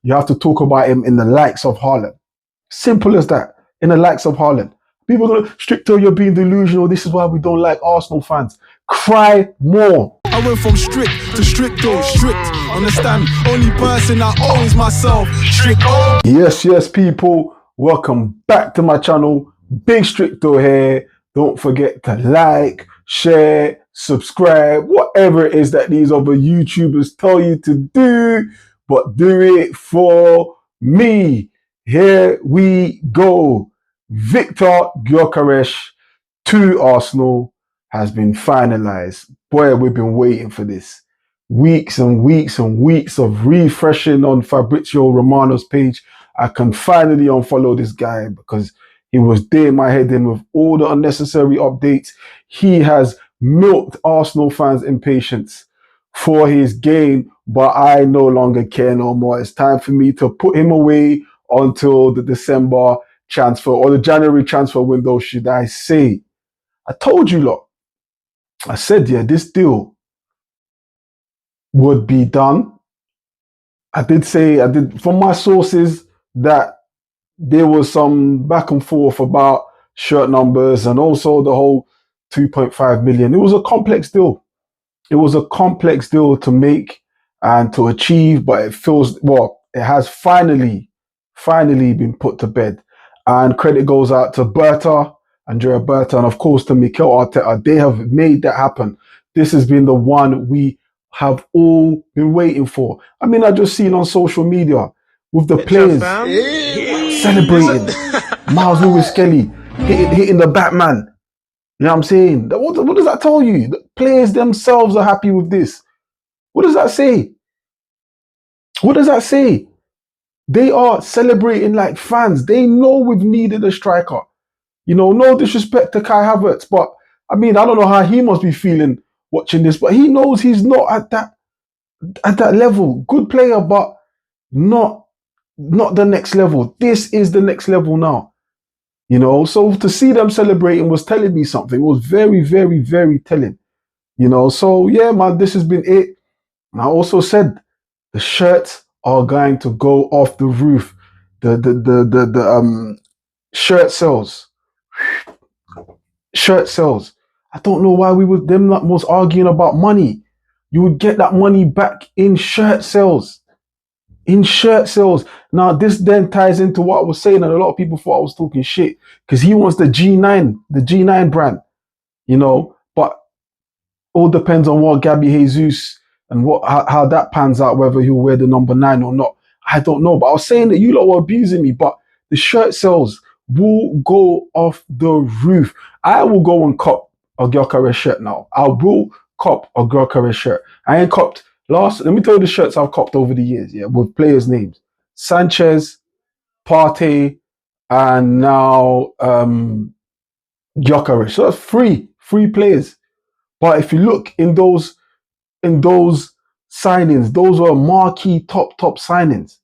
you have to talk about him in the likes of Haaland. Simple as that. In the likes of Haaland. People are going to, Stricto, you're being delusional. This is why we don't like Arsenal fans. Cry more. I went from strict to stricto, strict. Understand? Only person I owe is myself. Stricto. Yes, people. Welcome back to my channel. Big Stricto here. Don't forget to like, share, subscribe, whatever it is that these other YouTubers tell you to do, but do it for me. Here we go. Victor Gyokeres to Arsenal has been finalized. Boy, we've been waiting for this. Weeks and weeks and weeks of refreshing on Fabrizio Romano's page. I can finally unfollow this guy because he was doing my head in with all the unnecessary updates. He has milked Arsenal fans' impatience for his gain, but I no longer care no more. It's time for me to put him away until the December transfer or the January transfer window, should I say. I told you lot. I said, yeah, this deal would be done. I did from my sources that there was some back and forth about shirt numbers and also the whole 2.5 million. It was a complex deal. It was a complex deal to make and to achieve, but it feels, well, it has finally been put to bed. And credit goes out to Andrea Berta, and of course to Mikel Arteta. They have made that happen. This has been the one we have all been waiting for. I mean, I just seen on social media with the players celebrating. Miles Lewis-Skelly hitting the Batman. You know what I'm saying? What does that tell you? The players themselves are happy with this. What does that say? What does that say? They are celebrating like fans. They know we've needed a striker. You know, no disrespect to Kai Havertz, but I mean, I don't know how he must be feeling watching this, but he knows he's not at that level. Good player, but not the next level. This is the next level now. You know, so to see them celebrating was telling me something. It was very, very, very telling. You know, so yeah, man, this has been it. And I also said the shirts are going to go off the roof. The shirt sales. Shirt sales. I don't know why them was arguing about money. You would get that money back in shirt sales. In shirt sales. Now, this then ties into what I was saying, and a lot of people thought I was talking shit because he wants the G9 brand, you know. But all depends on what Gabby Jesus and how that pans out, whether he'll wear the number 9 or not. I don't know. But I was saying that you lot were abusing me, but the shirt sales will go off the roof. I will go and cop a Gyokeres shirt now. I will cop a Gyokeres shirt. I ain't copped. Let me tell you the shirts I've copped over the years, yeah, with players' names. Sanchez, Partey, and now Gyokeres. So that's three players. But if you look in those signings, those were marquee top signings.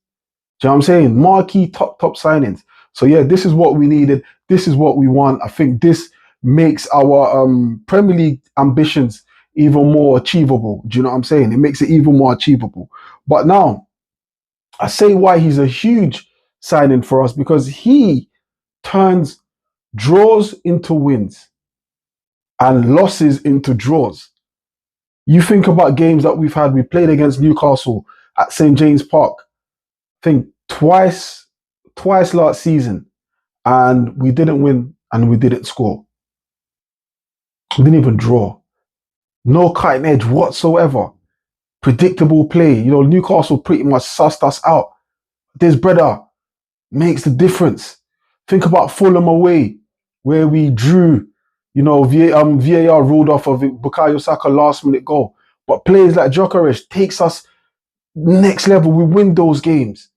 Do you know what I'm saying? Marquee top signings. So yeah, this is what we needed. This is what we want. I think this makes our Premier League ambitions even more achievable. Do you know what I'm saying? It makes it even more achievable. But now, I say why he's a huge signing for us, because he turns draws into wins and losses into draws. You think about games that we've had. We played against Newcastle at St. James Park, I think twice last season, and we didn't win and we didn't score. We didn't even draw. No cutting edge whatsoever. Predictable play. You know, Newcastle pretty much sussed us out. This brother makes the difference. Think about Fulham away, where we drew. You know, VAR ruled off of Bukayo Saka last minute goal. But players like Gyokeres takes us next level. We win those games.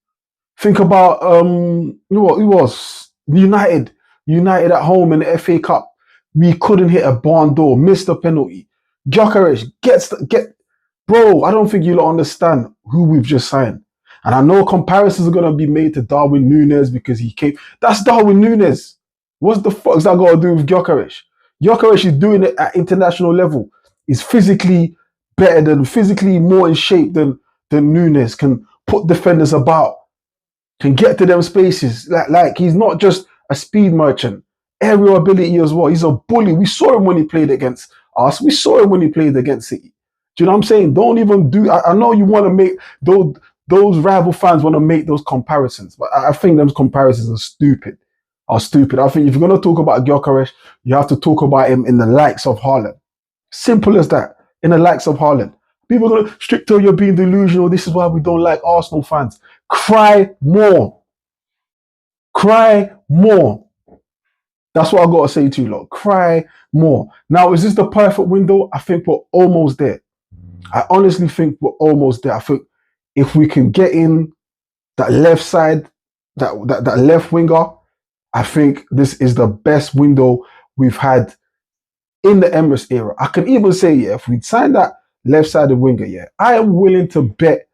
Think about you know what it was? United at home in the FA Cup. We couldn't hit a barn door, missed a penalty. Gyokeres bro, I don't think you'll understand who we've just signed. And I know comparisons are going to be made to Darwin Núñez because he came. That's Darwin Núñez. What the fuck has that got to do with Gyokeres? Gyokeres is doing it at international level. He's physically better physically more in shape than Núñez, can put defenders about. can get to them spaces. Like he's not just a speed merchant, aerial ability as well. He's a bully. We saw him when he played against us. We saw him when he played against City. Do you know what I'm saying? Don't even do. I know you want to make those rival fans want to make those comparisons, but I think those comparisons are stupid. Are stupid. I think if you're going to talk about Gyokeres, you have to talk about him in the likes of Haaland. Simple as that. In the likes of Haaland. People are going to, Stricto, you're being delusional. This is why we don't like Arsenal fans. Cry more. Cry more. That's what I got to say to you, lot. Cry more. Now, is this the perfect window? I think we're almost there. I honestly think we're almost there. I think if we can get in that left side, that left winger, I think this is the best window we've had in the Emirates era. I can even say, yeah, if we sign that left-sided winger, yeah, I am willing to bet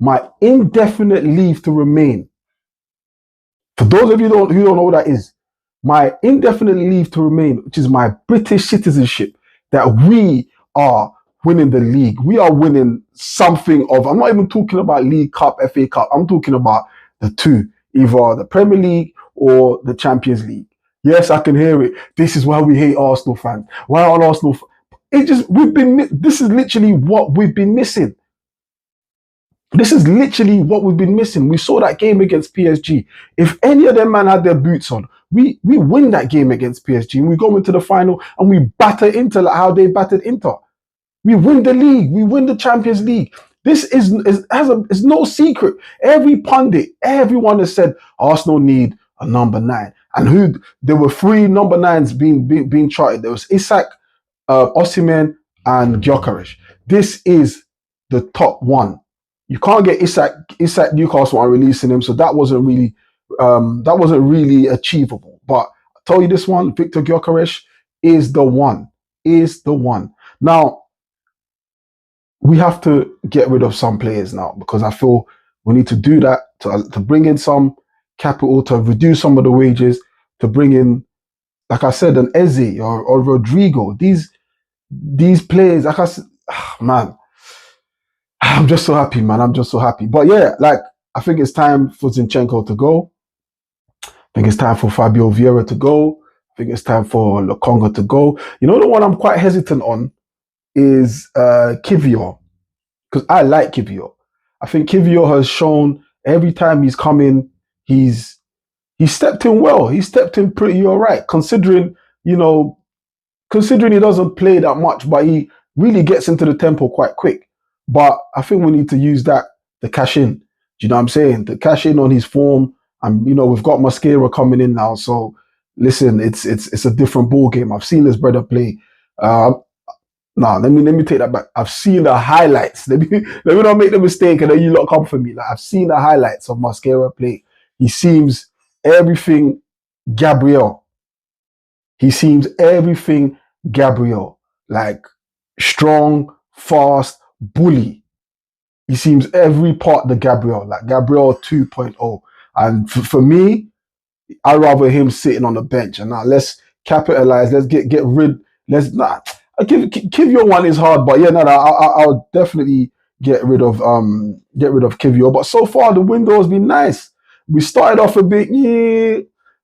my indefinite leave to remain. For those of you who don't know what that is, my indefinite leave to remain, which is my British citizenship, that we are winning the league. We are winning something of, I'm not even talking about League Cup, FA Cup. I'm talking about the two, either the Premier League or the Champions League. Yes, I can hear it. This is why we hate Arsenal fans. Why are Arsenal? This is literally what we've been missing. This is literally what we've been missing. We saw that game against PSG. If any of them man had their boots on, we win that game against PSG and we go into the final and we batter Inter like how they battered Inter. We win the league. We win the Champions League. This is no secret. Every pundit, everyone has said Arsenal need a number 9. And there were 3 number 9s being charted. There was Isak, Osimhen, and Gyokeres. This is the top one. You can't get Isak Newcastle are releasing him, so that wasn't really achievable. But I tell you this one, Victor Gyokeres is the one. Now, we have to get rid of some players now because I feel we need to do that to bring in some capital, to reduce some of the wages, to bring in, like I said, an Eze or Rodrigo. These players, like I said, man, I'm just so happy, man. I'm just so happy. But yeah, like, I think it's time for Zinchenko to go. I think it's time for Fabio Vieira to go. I think it's time for Lokonga to go. You know, the one I'm quite hesitant on is Kivior, because I like Kivior. I think Kivior has shown every time he's come in, he's stepped in well. He stepped in pretty all right, considering he doesn't play that much, but he really gets into the tempo quite quick. But I think we need to use that to cash in. Do you know what I'm saying? To cash in on his form. And, we've got Mascara coming in now. So, listen, it's a different ball game. I've seen this brother play. Let me take that back. I've seen the highlights. Let me not make the mistake and then you lot come for me. Like, I've seen the highlights of Mascara play. He seems everything Gabriel. Like, strong, fast, bully. He seems every part the Gabriel, like Gabriel 2.0. And for me, I'd rather him sitting on the bench. And now let's capitalize. Let's get rid. Kivior one is hard, but yeah, I'll definitely get rid of Kivior. But so far the window has been nice. We started off a bit,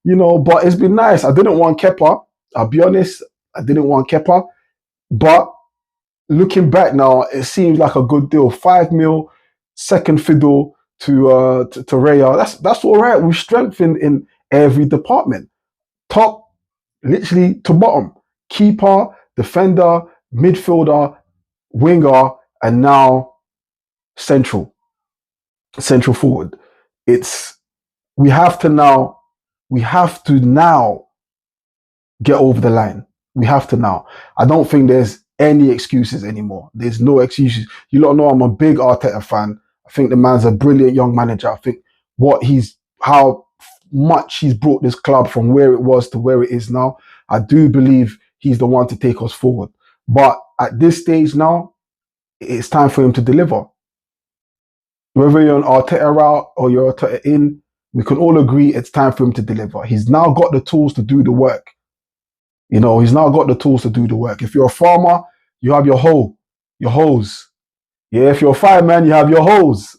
but it's been nice. I didn't want Kepa. I'll be honest, I didn't want Kepa, but looking back now, it seems like a good deal. 5 mil, second fiddle to Raya. That's all right. We've strengthened in every department, top, literally to bottom. Keeper, defender, midfielder, winger, and now central forward. We have to now get over the line. We have to now. I don't think there's any excuses anymore. There's no excuses. You lot know I'm a big Arteta fan. I think the man's a brilliant young manager. I think how much he's brought this club from where it was to where it is now. I do believe he's the one to take us forward. But at this stage now, it's time for him to deliver. Whether you're an Arteta route or you're Arteta in, we can all agree it's time for him to deliver. He's now got the tools to do the work. He's now got the tools to do the work. If you're a farmer, you have your hose. Yeah, if you're a fireman, you have your hose.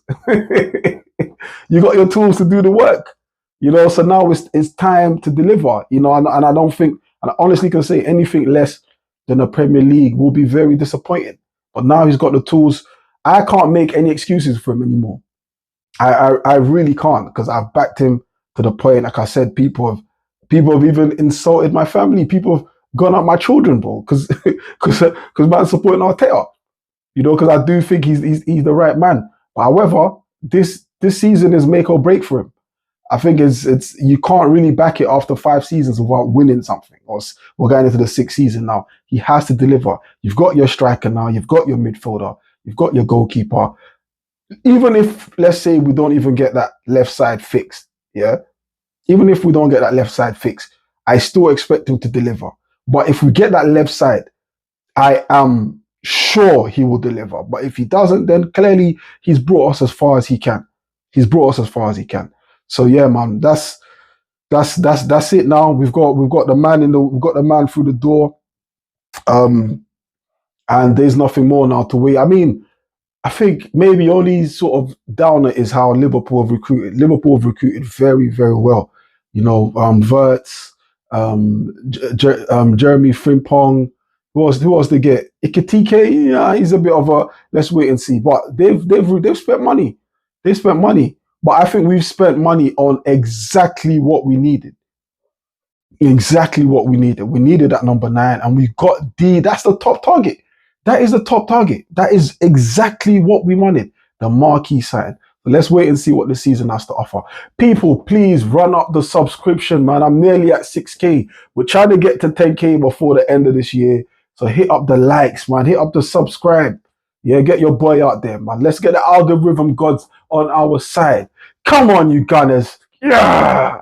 You got your tools to do the work. So now it's time to deliver. And I don't think, and I honestly can say anything less than the Premier League will be very disappointing. But now he's got the tools. I can't make any excuses for him anymore. I really can't, because I've backed him to the point. Like I said, people have even insulted my family. People have gone at my children, bro, because man's supporting Arteta. Because I do think he's the right man. But however, this season is make or break for him. I think it's you can't really back it after 5 seasons without winning something. Or we're going into the 6th season now. He has to deliver. You've got your striker now. You've got your midfielder. You've got your goalkeeper. Even if, let's say, we don't even get that left side fixed, yeah. Even if we don't get that left side fixed, I still expect him to deliver. But if we get that left side, I am sure he will deliver. But if he doesn't, then clearly he's brought us as far as he can. He's brought us as far as he can. So yeah, man, that's it now. We've got the man we've got the man through the door. And there's nothing more now to wait. I mean, I think maybe only sort of downer is how Liverpool have recruited. Liverpool have recruited very, very well. Verts, Jeremy Frimpong. Who else they get? Ikitike, yeah, he's a bit of a let's wait and see. But they've spent money. They spent money. But I think we've spent money on exactly what we needed. Exactly what we needed. We needed that number 9, and we got D. That's the top target. That is the top target. That is exactly what we wanted. The marquee sign. So let's wait and see what the season has to offer. People, please run up the subscription, man. I'm nearly at 6K. We're trying to get to 10K before the end of this year. So hit up the likes, man. Hit up the subscribe. Yeah, get your boy out there, man. Let's get the algorithm gods on our side. Come on, you Gunners. Yeah.